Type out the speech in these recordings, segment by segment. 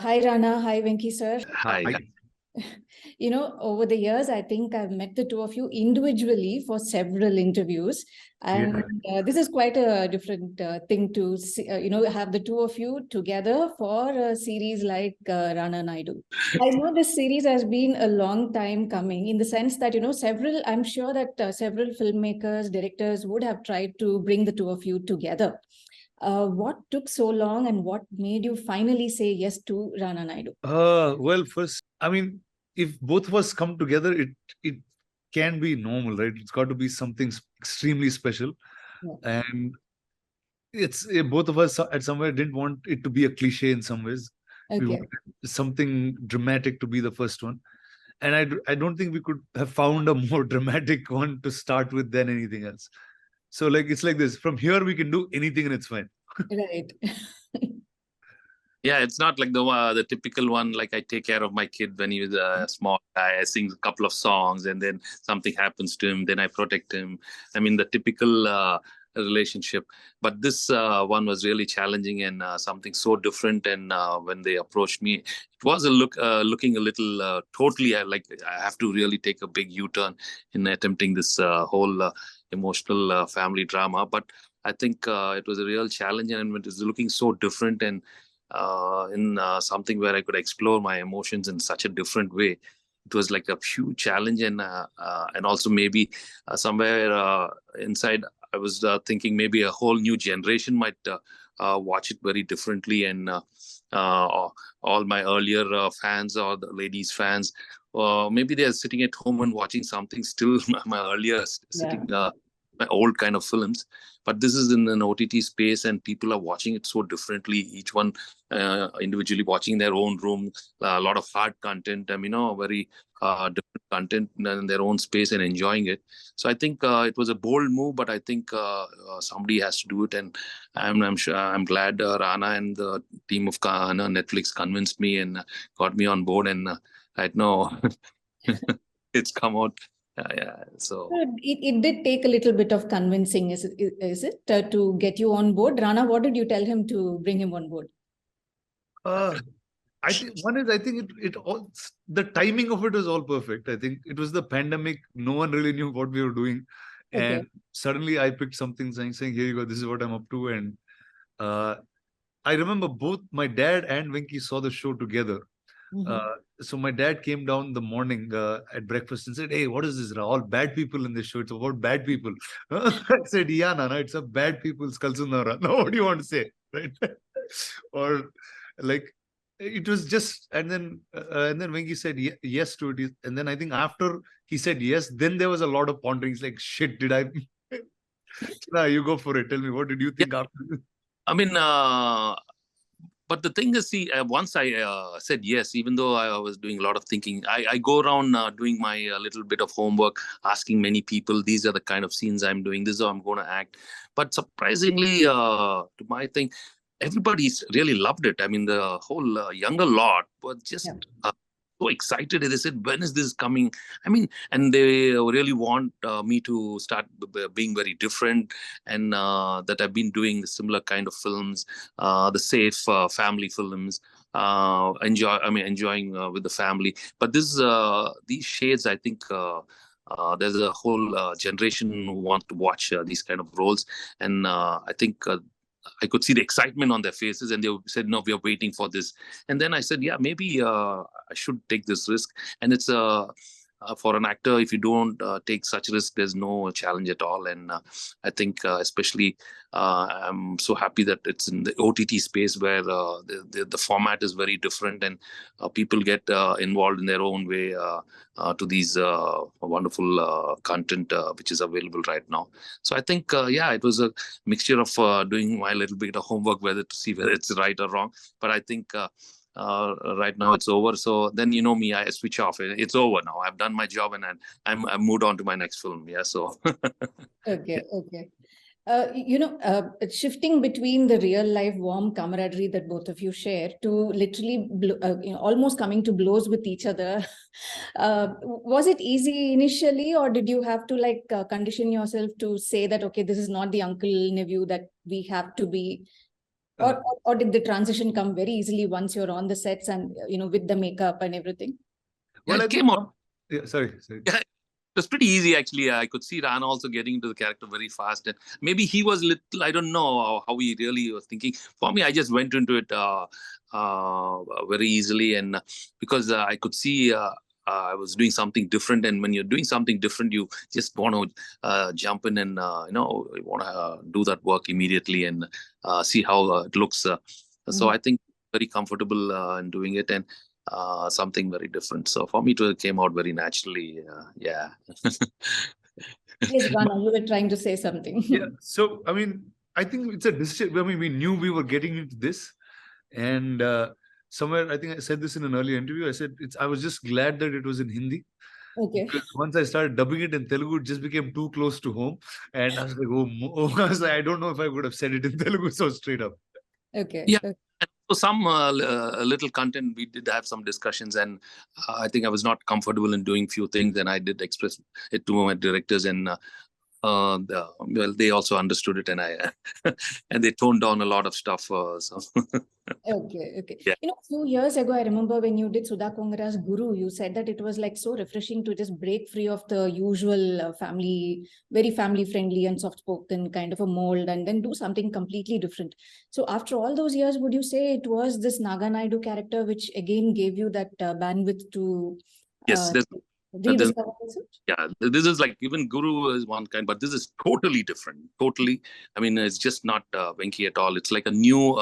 Hi Rana, hi Venki sir. Hi. Over the years, I think I've met the two of you individually for several interviews. And this is quite a different thing to see, have the two of you together for a series like Rana Naidu. I know this series has been a long time coming in the sense that, I'm sure that several filmmakers, directors would have tried to bring the two of you together. What took so long and what made you finally say yes to Rana Naidu? Well, first, if both of us come together, it can be normal, right? It's got to be something extremely special. Yeah. And it's both of us at somewhere didn't want it to be a cliche in some ways. Okay. We wanted something dramatic to be the first one. And I don't think we could have found a more dramatic one to start with than anything else. So it's like this. From here, we can do anything and it's fine. Right. Yeah, it's not like the typical one, like I take care of my kid when he was a small guy. I sing a couple of songs and then something happens to him, then I protect him. I mean, the typical relationship. But this one was really challenging and something so different. And when they approached me, it was looking a little totally like I have to really take a big U-turn in attempting this whole emotional family drama. But I think it was a real challenge and it was looking so different and in something where I could explore my emotions in such a different way. It was like a huge challenge, and also maybe somewhere inside I was thinking maybe a whole new generation might watch it very differently, and all my earlier fans or the ladies fans, maybe they are sitting at home and watching something still my earlier sitting. My old kind of films, but this is in an OTT space and people are watching it so differently, each one individually watching their own room, a lot of hard content, very different content in their own space and enjoying it. So I think it was a bold move, but I think somebody has to do it, and I'm sure I'm glad Rana and the team of Netflix convinced me and got me on board, and right now it's come out. So it did take a little bit of convincing, is it to get you on board? Rana, what did you tell him to bring him on board? I think one is it all, the timing of it was all perfect. I think it was the pandemic. No one really knew what we were doing, and suddenly I picked something saying, "Here you go. This is what I'm up to." And I remember both my dad and Venki saw the show together. So my dad came down the morning at breakfast and said, "Hey, what is this? All bad people in this show. It's about bad people." I said, "Yeah, Nana, it's a bad people's Kalsunara." No, what do you want to say, right? Or it was just, and then Venki said yes to it, and then I think after he said yes, then there was a lot of ponderings. Like, shit, did I? Nah, you go for it. Tell me, what did you think after? I mean. But the thing is, see, once I said yes, even though I was doing a lot of thinking, I go around doing my little bit of homework, asking many people, these are the kind of scenes I'm doing, this is how I'm going to act. But surprisingly, to my thing, everybody's really loved it. I mean, the whole younger lot were just so excited. They said, when is this coming? I mean, and they really want me to start being very different, and that I've been doing similar kind of films, the safe family films, enjoying with the family. But these shades, I think, there's a whole generation who want to watch these kind of roles, and I think I could see the excitement on their faces, and they said, "No, we are waiting for this." And then I said, "Yeah, maybe I should take this risk." And it's for an actor, if you don't take such risk, there's no challenge at all. And I think especially I'm so happy that it's in the OTT space where the format is very different, and people get involved in their own way to these wonderful content which is available right now. So I think, it was a mixture of doing my little bit of homework, whether to see whether it's right or wrong. But I think right now it's over. So then, you know me, I switch off. It's over now. I've done my job, and I've moved on to my next film. Yeah. So. Okay. Shifting between the real life warm camaraderie that both of you share to literally almost coming to blows with each other. Was it easy initially, or did you have to condition yourself to say that, okay, this is not the uncle nephew that we have to be? Or did the transition come very easily once you're on the sets and, with the makeup and everything? Well, it came out. Yeah, sorry. Yeah, it was pretty easy, actually. I could see Rana also getting into the character very fast. And maybe he was little, I don't know how he really was thinking. For me, I just went into it very easily. And because I could see I was doing something different. And when you're doing something different, you just want to jump in and, you want to do that work immediately and see how it looks. So I think very comfortable in doing it. And something very different. So for me, it came out very naturally. Yeah. Yes, Rana, you were trying to say something. Yeah. So, I mean, I think it's a decision. I mean, we knew we were getting into this. And somewhere, I think I said this in an earlier interview. I said, I was just glad that it was in Hindi. Okay. Because once I started dubbing it in Telugu, it just became too close to home. And I was like, I was like, I don't know if I would have said it in Telugu so straight up. Okay. Yeah. So some little content, we did have some discussions, and I think I was not comfortable in doing few things, and I did express it to my directors, and well, they also understood it, and I and they toned down a lot of stuff. So. Okay. Yeah. A few years ago, I remember when you did Sudha Kongara's Guru, you said that it was like so refreshing to just break free of the usual very family friendly and soft spoken kind of a mold and then do something completely different. So after all those years, would you say it was this Naga Naidu character which again gave you that bandwidth to Yes, rediscover yourself? Yeah, this is like, even Guru is one kind, but this is totally different. Totally. I mean, it's just not Venki at all. It's like a new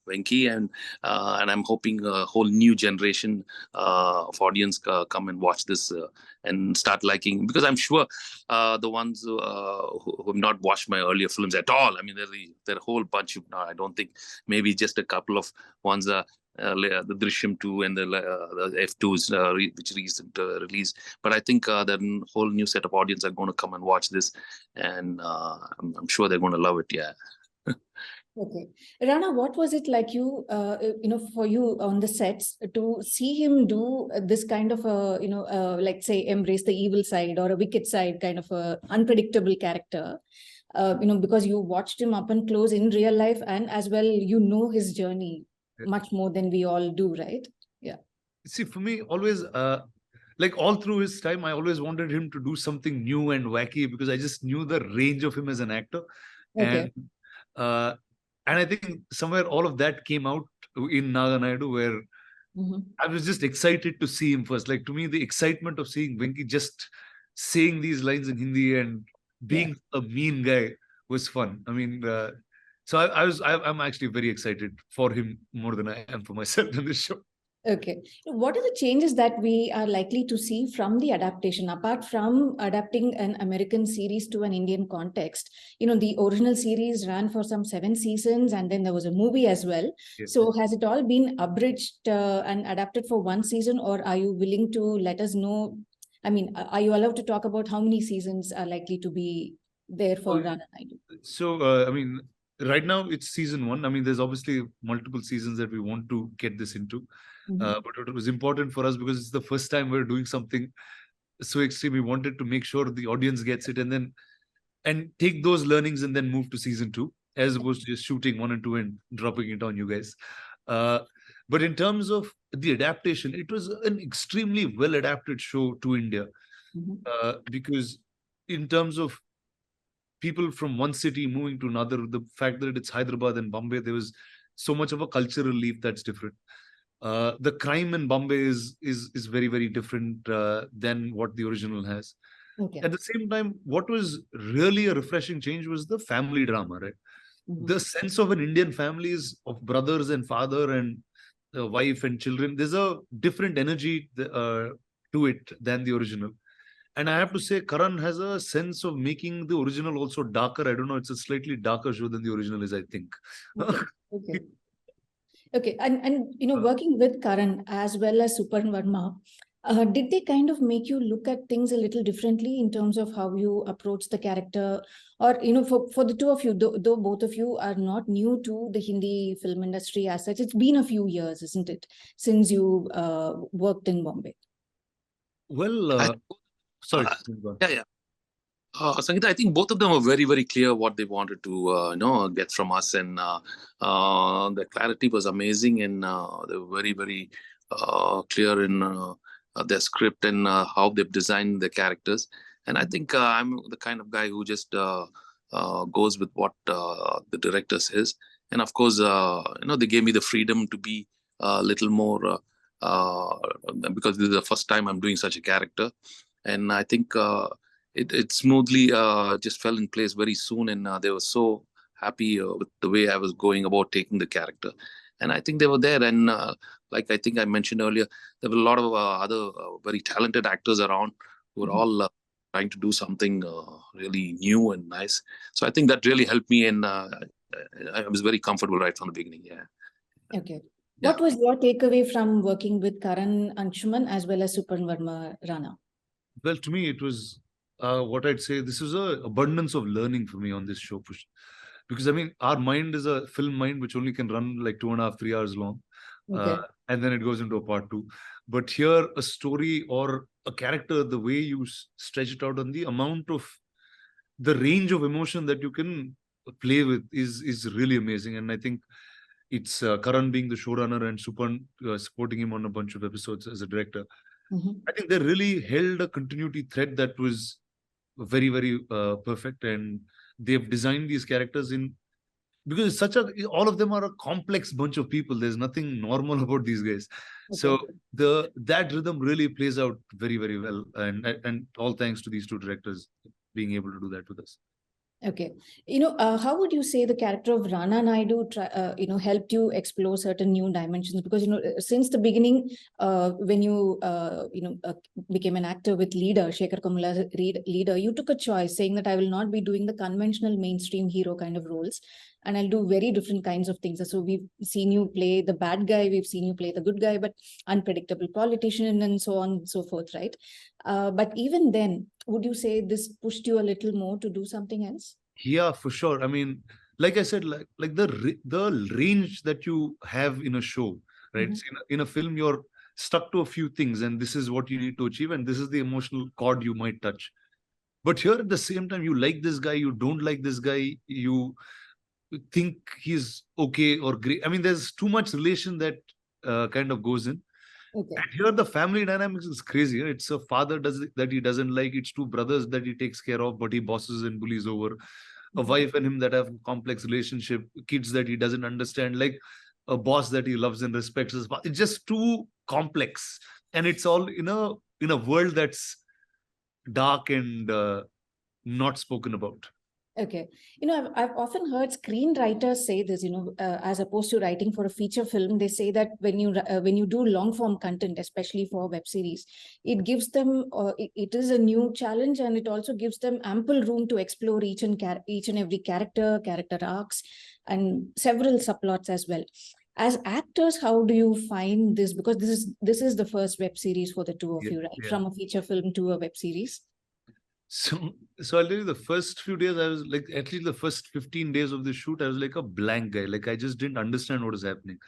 Venki, and I'm hoping a whole new generation of audience come and watch this and start liking, because I'm sure the ones who have not watched my earlier films at all, I mean, there are a whole bunch of, I don't think, maybe just a couple of ones the Drishyam 2 and the F2s which recent release, but I think that a whole new set of audience are going to come and watch this, and I'm sure they're going to love it. Yeah. Okay. Rana, what was it like for you on the sets to see him do this kind of like say embrace the evil side or a wicked side, kind of a unpredictable character, because you watched him up and close in real life, and as well, his journey much more than we all do, right? Yeah. See, for me, always, like all through his time, I always wanted him to do something new and wacky because I just knew the range of him as an actor. Okay. And I think somewhere all of that came out in Naga Naidu, where I was just excited to see him first. Like, to me, the excitement of seeing Venki just saying these lines in Hindi and being a mean guy was fun. I mean, so I'm actually very excited for him more than I am for myself in this show. Okay. What are the changes that we are likely to see from the adaptation, apart from adapting an American series to an Indian context? The original series ran for some 7 seasons, and then there was a movie as well. Yes. So has it all been abridged and adapted for 1 season, or are you willing to let us know? I mean, are you allowed to talk about how many seasons are likely to be there for Rana Naidu? So, I mean, right now it's season 1. I mean, there's obviously multiple seasons that we want to get this into. But it was important for us because it's the first time we're doing something so extreme. We wanted to make sure the audience gets it and take those learnings and then move to season 2, as opposed to just shooting 1 and 2 and dropping it on you guys. But in terms of the adaptation, it was an extremely well adapted show to India, because in terms of people from one city moving to another, the fact that it's Hyderabad and Bombay, there was so much of a cultural leap that's different. The crime in Bombay is very, very different than what the original has. Okay. At the same time, what was really a refreshing change was the family drama, right? The sense of an Indian family is of brothers and father and wife and children. There's a different energy to it than the original. And I have to say, Karan has a sense of making the original also darker. I don't know, it's a slightly darker show than the original is, I think. Okay. Okay, and working with Karan as well as Suparn Verma, did they kind of make you look at things a little differently in terms of how you approach the character? Or, for the two of you, though both of you are not new to the Hindi film industry as such, it's been a few years, isn't it, since you worked in Bombay? Well, sorry. Yeah. Sangeetha, I think both of them were very, very clear what they wanted to, get from us, and the clarity was amazing, and they were very, very clear in their script and how they've designed the characters. And I think I'm the kind of guy who just goes with what the director says. And of course, they gave me the freedom to be a little more because this is the first time I'm doing such a character, and I think. It smoothly just fell in place very soon, and they were so happy with the way I was going about taking the character. And I think they were there, and like I think I mentioned earlier, there were a lot of other very talented actors around who were all trying to do something really new and nice. So I think that really helped me, and I was very comfortable right from the beginning. Yeah. Okay. Yeah. What was your takeaway from working with Karan, Anshuman, as well as Suparn, Verma, Rana? Well, to me, it was what I'd say, this is an abundance of learning for me on this show. Because, I mean, our mind is a film mind which only can run like 2.5, 3 hours long. Okay. And then it goes into a part 2. But here, a story or a character, the way you stretch it out on the amount of the range of emotion that you can play with is really amazing. And I think it's Karan being the showrunner and Suparn supporting him on a bunch of episodes as a director. I think they really held a continuity thread that was very, very perfect, and they've designed these characters because it's such all of them are a complex bunch of people. There's nothing normal about these guys. Okay. So that rhythm really plays out very, very well, and all thanks to these two directors being able to do that with us. Okay. How would you say the character of Rana Naidu, helped you explore certain new dimensions? Because, since the beginning, when you, became an actor with Leader, Shekhar Kamala's Leader, you took a choice saying that I will not be doing the conventional mainstream hero kind of roles, and I'll do very different kinds of things. So we've seen you play the bad guy, we've seen you play the good guy, but unpredictable politician and so on and so forth, right? But even then, would you say this pushed you a little more to do something else? Yeah, for sure. I mean, like I said, like the range that you have in a show, right? So in a film, you're stuck to a few things, and this is what you need to achieve, and this is the emotional chord you might touch. But here, at the same time, you like this guy, you don't like this guy, you think he's okay or great. I mean, there's too much relation that kind of goes in. Okay. And here the family dynamics is crazy. It's a father that he doesn't like. It's two brothers that he takes care of, but he bosses and bullies over. A wife and him that have a complex relationship. Kids that he doesn't understand. Like a boss that he loves and respects. It's just too complex, and it's all in a world that's dark and not spoken about. Okay. I've often heard screenwriters say this, as opposed to writing for a feature film, they say that when you do long form content, especially for web series, it gives them, it is a new challenge, and it also gives them ample room to explore each and every character arcs, and several subplots as well. As actors, how do you find this? Because this is the first web series for the two of you, right? Yeah. From a feature film to a web series. So I'll tell you, the first few days, I was like, at least the first 15 days of the shoot, I was like a blank guy. Like, I just didn't understand what was happening,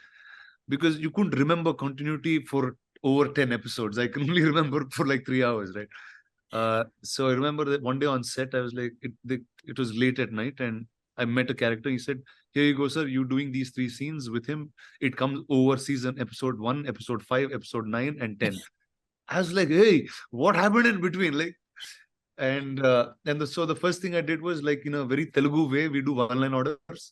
because you couldn't remember continuity for over 10 episodes. I can only remember for like 3 hours, right? So I remember that one day on set, I was like, it was late at night, and I met a character. He said, "Here you go, sir. You're doing these 3 scenes with him. It comes over season episode 1, episode 5, episode 9, and 10. I was like, hey, what happened in between? Like, so the first thing I did was, like, in a very Telugu way, we do one-line orders.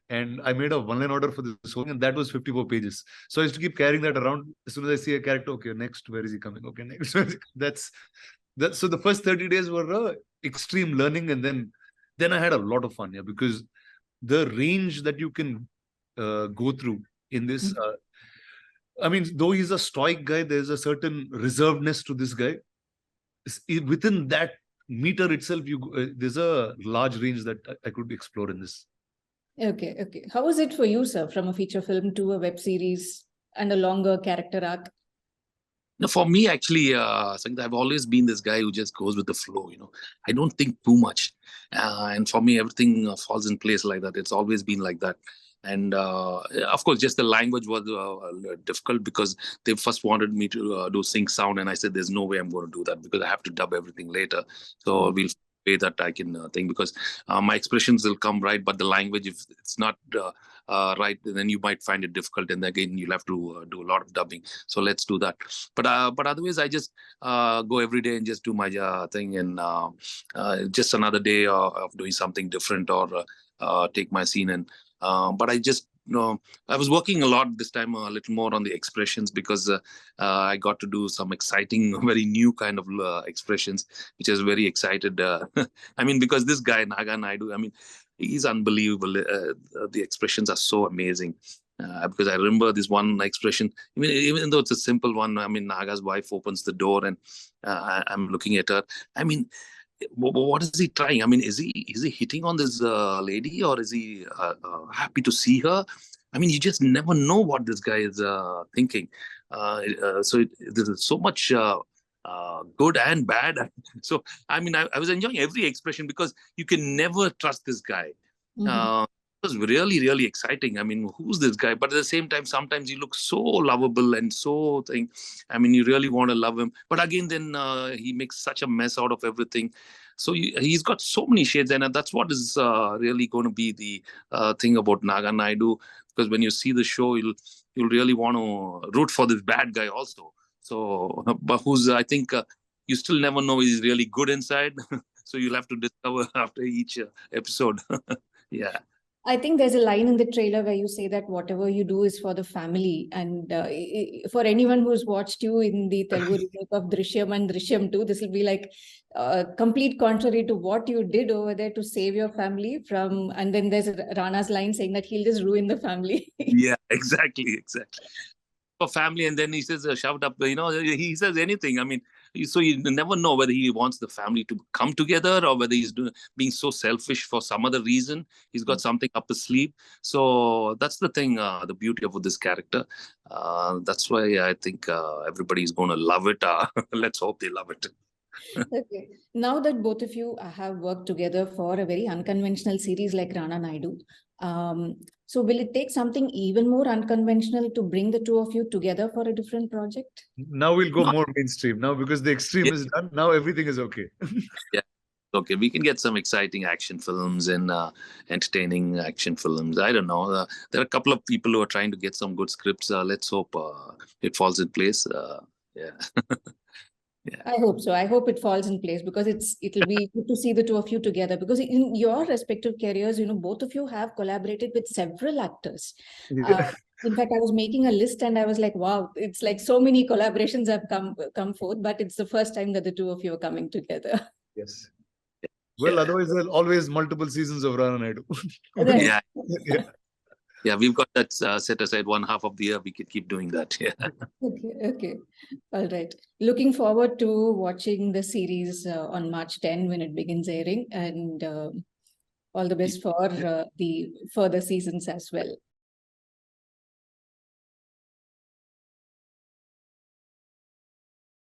And I made a one-line order for this whole thing, and that was 54 pages. So I used to keep carrying that around. As soon as I see a character, okay, next, where is he coming? Okay, next. So the first 30 days were extreme learning, and then I had a lot of fun, yeah, because the range that you can go through in this, I mean, though he's a stoic guy, there's a certain reservedness to this guy. Within that meter itself, there's a large range that I could explore in this. Okay. How was it for you, sir, from a feature film to a web series and a longer character arc? No, for me, actually, I've always been this guy who just goes with the flow. I don't think too much, and for me, everything falls in place like that. It's always been like that. And of course, just the language was difficult, because they first wanted me to do sync sound, and I said, "There's no way I'm going to do that, because I have to dub everything later." So we'll way that I can think, because my expressions will come right, but the language, if it's not right, then you might find it difficult, and again you'll have to do a lot of dubbing. So let's do that. But otherwise, I just go every day and just do my thing, and just another day of doing something different, or take my scene. And but I just I was working a lot this time, a little more on the expressions, because I got to do some exciting, very new kind of expressions, which is very excited. I mean, because this guy, Naga Naidu, I mean, he's unbelievable. The expressions are so amazing. Because I remember this one expression, even though it's a simple one, I mean, Naga's wife opens the door, and I'm looking at her. I mean, what is he trying? I mean, is he hitting on this lady, or is he happy to see her? I mean, you just never know what this guy is thinking. There's so much good and bad. So, I mean, I was enjoying every expression, because you can never trust this guy. It was really, really exciting. I mean, who's this guy? But at the same time, sometimes he looks so lovable and so thing. I mean, you really want to love him. But again, then he makes such a mess out of everything. So he's got so many shades, and that's what is really going to be the thing about Naga Naidu. Because when you see the show, you'll really want to root for this bad guy also. So, but who's, I think you still never know he's really good inside. So you'll have to discover after each episode. Yeah. I think there's a line in the trailer where you say that whatever you do is for the family. And for anyone who's watched you in the Telugu remake of Drishyam and Drishyam 2, this will be like complete contrary to what you did over there to save your family from. And then there's Rana's line saying that he'll just ruin the family. Yeah, exactly. For family, and then he says, shout up, he says anything. I mean, so you never know whether he wants the family to come together, or whether he's being so selfish for some other reason. He's got something up his sleeve. So that's the thing, the beauty of this character. That's why I think everybody's going to love it. Let's hope they love it. Okay. Now that both of you have worked together for a very unconventional series like Rana Naidu, so will it take something even more unconventional to bring the two of you together for a different project? Now we'll go more mainstream. Now, because the extreme is done, now everything is okay. Yeah. Okay, we can get some exciting action films and entertaining action films. I don't know. There are a couple of people who are trying to get some good scripts. Let's hope it falls in place. Yeah. Yeah. I hope so. I hope it falls in place, because it'll be good to see the two of you together, because in your respective careers, both of you have collaborated with several actors. Yeah. In fact, I was making a list and I was like, wow, it's like so many collaborations have come forth, but it's the first time that the two of you are coming together. Yes. Well, otherwise there's always multiple seasons of Rana Naidu. Yeah. Yeah, we've got that set aside one half of the year. We could keep doing that. Yeah. Okay. All right. Looking forward to watching the series on March 10 when it begins airing, and all the best for the further seasons as well.